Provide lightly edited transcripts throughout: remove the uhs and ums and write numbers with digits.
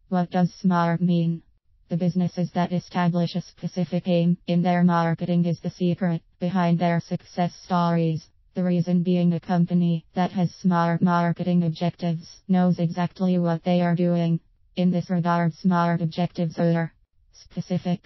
What does SMART mean? The businesses that establish a specific aim in their marketing is the secret behind their success stories. The reason being, a company that has SMART marketing objectives knows exactly what they are doing. In this regard, SMART objectives are specific.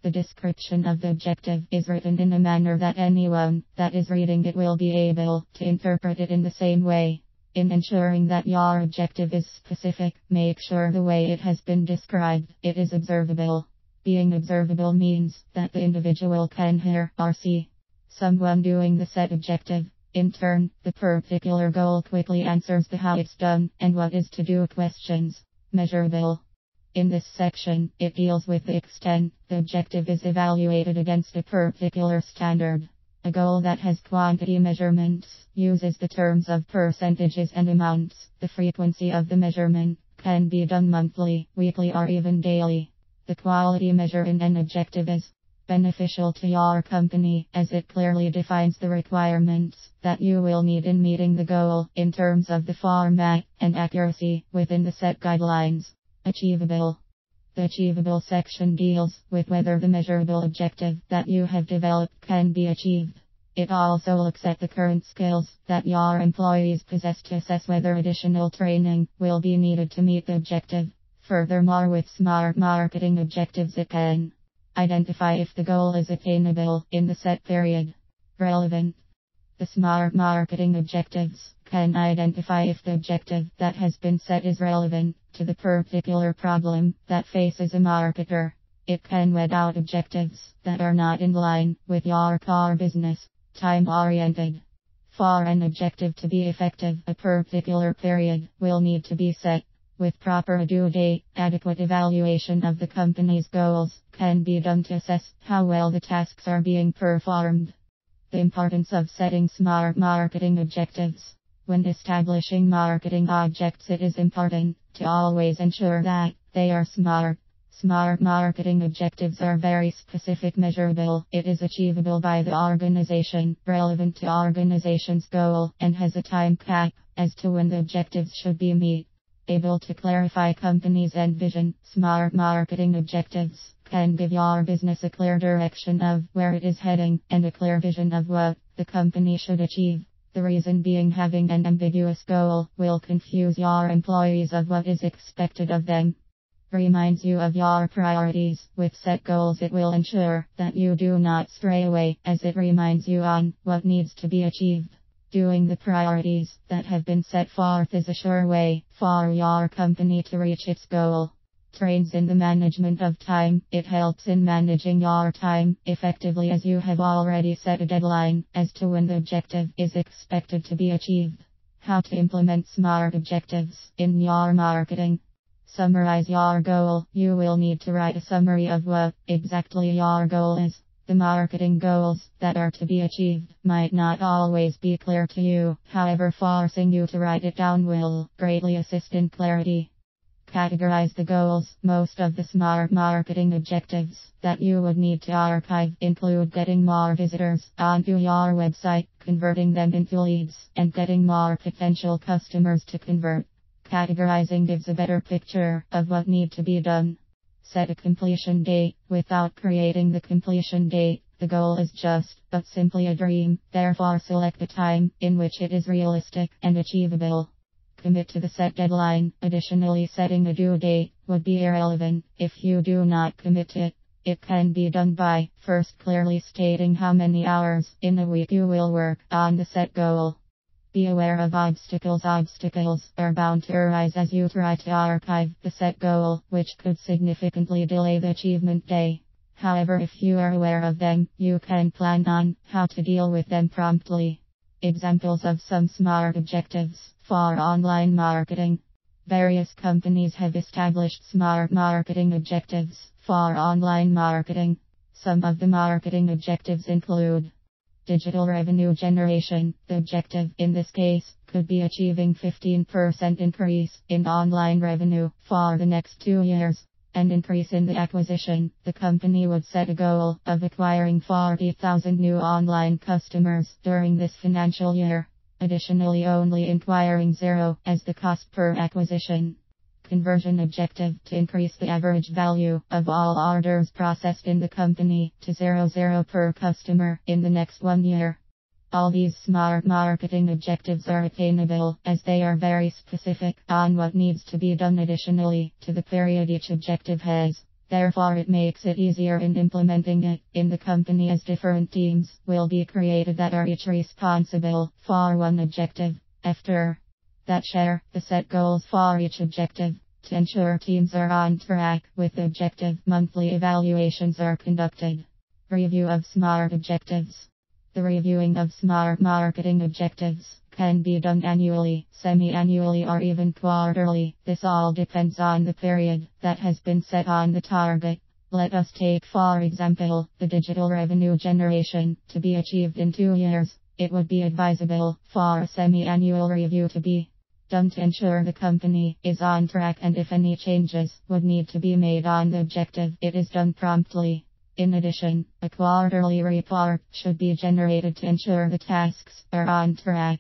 The description of the objective is written in a manner that anyone that is reading it will be able to interpret it in the same way. In ensuring that your objective is specific, make sure the way it has been described, it is observable. Being observable means that the individual can hear or see someone doing the set objective. In turn, the particular goal quickly answers the how it's done and what is to do questions. Measurable. In this section, it deals with the extent the objective is evaluated against a particular standard. A goal that has quantity measurements uses the terms of percentages and amounts. The frequency of the measurement can be done monthly, weekly, or even daily. The quality measure in an objective is beneficial to your company as it clearly defines the requirements that you will need in meeting the goal in terms of the format and accuracy within the set guidelines. Achievable. The achievable section deals with whether the measurable objective that you have developed can be achieved. It also looks at the current skills that your employees possess to assess whether additional training will be needed to meet the objective. Furthermore, with SMART marketing objectives, it can identify if the goal is attainable in the set period. Relevant. The SMART marketing objectives can identify if the objective that has been set is relevant to the particular problem that faces a marketer. It can weed out objectives that are not in line with your core business. Time-oriented. For an objective to be effective, a particular period will need to be set. With proper due date, adequate evaluation of the company's goals can be done to assess how well the tasks are being performed. The importance of setting SMART marketing objectives. When establishing marketing objectives, it is important to always ensure that they are SMART. SMART marketing objectives are very specific, measurable. It is achievable by the organization, relevant to organization's goal, and has a time cap as to when the objectives should be met. Able to clarify company's end vision. SMART marketing objectives can give your business a clear direction of where it is heading and a clear vision of what the company should achieve. The reason being, having an ambiguous goal will confuse your employees of what is expected of them. Reminds you of your priorities. With set goals, it will ensure that you do not stray away, as it reminds you on what needs to be achieved. Doing the priorities that have been set forth is a sure way for your company to reach its goal. Trains in the management of time. It helps in managing your time effectively, as you have already set a deadline as to when the objective is expected to be achieved. How to implement SMART objectives in your marketing. Summarize your goal. You will need to write a summary of what exactly your goal is. The marketing goals that are to be achieved might not always be clear to you, however, forcing you to write it down will greatly assist in clarity. Categorize the goals. Most of the SMART marketing objectives that you would need to archive include getting more visitors onto your website, converting them into leads, and getting more potential customers to convert. Categorizing gives a better picture of what needs to be done. Set a completion date. Without creating the completion date, the goal is just but simply a dream. Therefore, select a time in which it is realistic and achievable. Commit to the set deadline. Additionally, setting a due date would be irrelevant if you do not commit to it. It can be done by first clearly stating how many hours in a week you will work on the set goal. Be aware of obstacles. Obstacles are bound to arise as you try to archive the set goal, which could significantly delay the achievement day. However, if you are aware of them, you can plan on how to deal with them promptly. Examples of some SMART objectives for online marketing. Various companies have established SMART marketing objectives for online marketing. Some of the marketing objectives include digital revenue generation. The objective in this case could be achieving 15% increase in online revenue for the next 2 years. An increase in the acquisition. The company would set a goal of acquiring 40,000 new online customers during this financial year. Additionally, only acquiring 0 as the cost per acquisition. conversion objective to increase the average value of all orders processed in the company to 00 per customer in the next 1 year. All these smart marketing objectives are attainable as they are very specific on what needs to be done additionally to the period each objective has. Therefore, it makes it easier in implementing it in the company as different teams will be created that are each responsible for one objective. After that, share the set goals for each objective to ensure teams are on track with the objective. Monthly evaluations are conducted. Review of smart objectives. The reviewing of smart marketing objectives can be done annually, semi-annually, or even quarterly. This all depends on the period that has been set on the target. Let us take, for example, the digital revenue generation to be achieved in 2 years. It would be advisable for a semi-annual review to be done to ensure the company is on track, and if any changes would need to be made on the objective, it is done promptly. In addition, a quarterly report should be generated to ensure the tasks are on track.